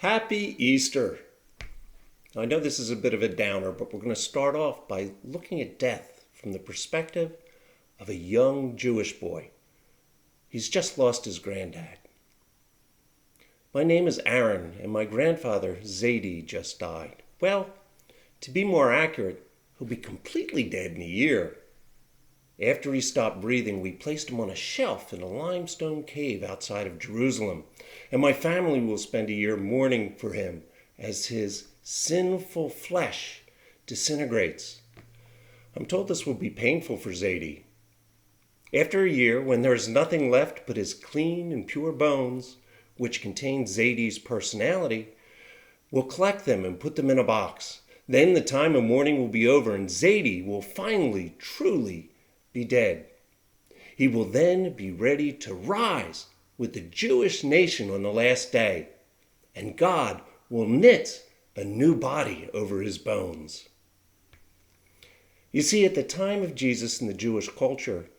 Happy Easter! I know this is a bit of a downer, but we're going to start off by looking at death from the perspective of a young Jewish boy. He's just lost his granddad. My name is Aaron, and my grandfather, Zadie, just died. Well, to be more accurate, he'll be completely dead in a year. After he stopped breathing, we placed him on a shelf in a limestone cave outside of Jerusalem, and my family will spend a year mourning for him as his sinful flesh disintegrates. I'm told this will be painful for Zadie. After a year, when there is nothing left but his clean and pure bones, which contain Zadie's personality, we'll collect them and put them in a box. Then the time of mourning will be over, and Zadie will finally, truly be dead. He will then be ready to rise with the Jewish nation on the last day, and God will knit a new body over his bones. You see, at the time of Jesus in the Jewish culture,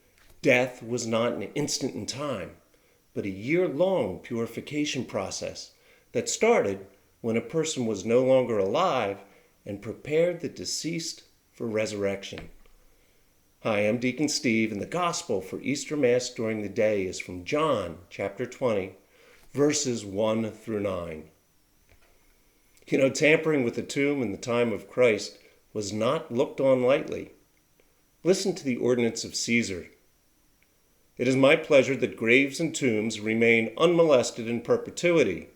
death was not an instant in time, but a year-long purification process that started when a person was no longer alive and prepared the deceased for resurrection. Hi, I'm Deacon Steve, and the Gospel for Easter Mass during the day is from John chapter 20, verses 1 through 9. Tampering with the tomb in the time of Christ was not looked on lightly. Listen to the ordinance of Caesar. It is my pleasure that graves and tombs remain unmolested in perpetuity.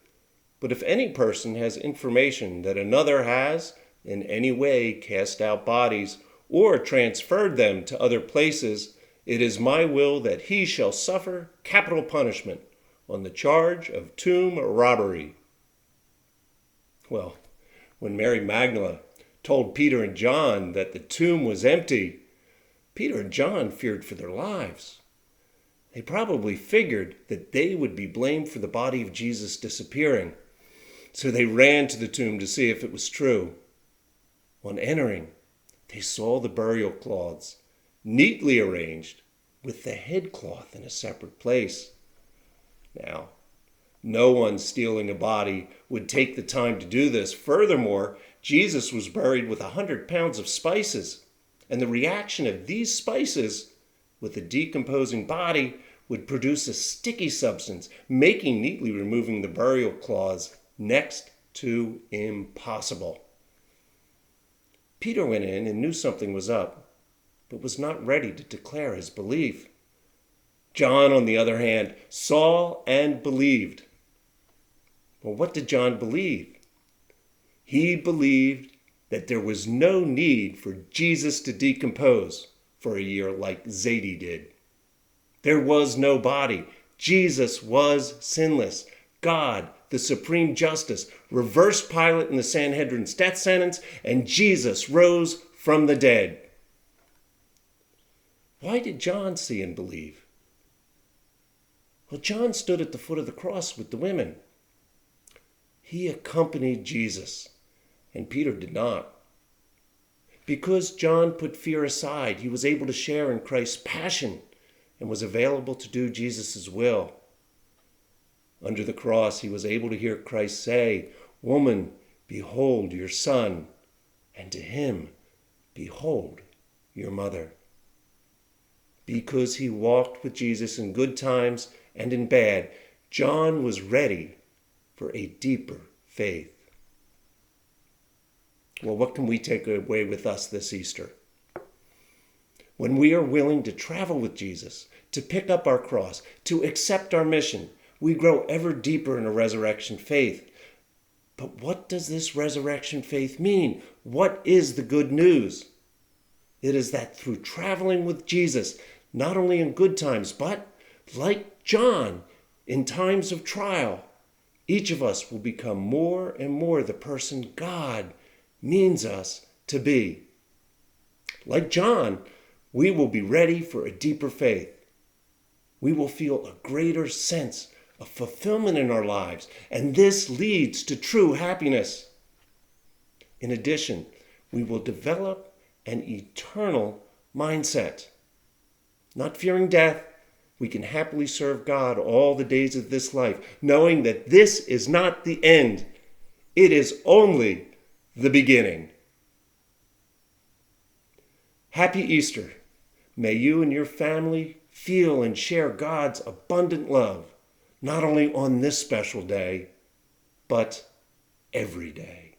But if any person has information that another has in any way cast out bodies or transferred them to other places, it is my will that he shall suffer capital punishment on the charge of tomb robbery. Well, when Mary Magdalene told Peter and John that the tomb was empty, Peter and John feared for their lives. They probably figured that they would be blamed for the body of Jesus disappearing, so they ran to the tomb to see if it was true. On entering, they saw the burial cloths neatly arranged with the headcloth in a separate place. Now, no one stealing a body would take the time to do this. Furthermore, Jesus was buried with 100 pounds of spices, and the reaction of these spices with a decomposing body would produce a sticky substance, making neatly removing the burial cloths next to impossible. Peter went in and knew something was up, but was not ready to declare his belief. John, on the other hand, saw and believed. Well, what did John believe? He believed that there was no need for Jesus to decompose for a year like Zadie did. There was no body. Jesus was sinless. God, the supreme justice, reversed Pilate and the Sanhedrin's death sentence, and Jesus rose from the dead. Why did John see and believe? Well, John stood at the foot of the cross with the women. He accompanied Jesus, and Peter did not. Because John put fear aside, he was able to share in Christ's passion and was available to do Jesus' will. Under the cross, he was able to hear Christ say, "Woman, behold your son," and to him, "Behold your mother." Because he walked with Jesus in good times and in bad, John was ready for a deeper faith. Well, what can we take away with us this Easter? When we are willing to travel with Jesus, to pick up our cross, to accept our mission, we grow ever deeper in a resurrection faith. But what does this resurrection faith mean? What is the good news? It is that through traveling with Jesus, not only in good times, but like John, in times of trial, each of us will become more and more the person God means us to be. Like John, we will be ready for a deeper faith. We will feel a greater sense of fulfillment in our lives, and this leads to true happiness. In addition, we will develop an eternal mindset. Not fearing death, we can happily serve God all the days of this life, knowing that this is not the end, It is only the beginning. Happy Easter. May you and your family feel and share God's abundant love, not only on this special day, but every day.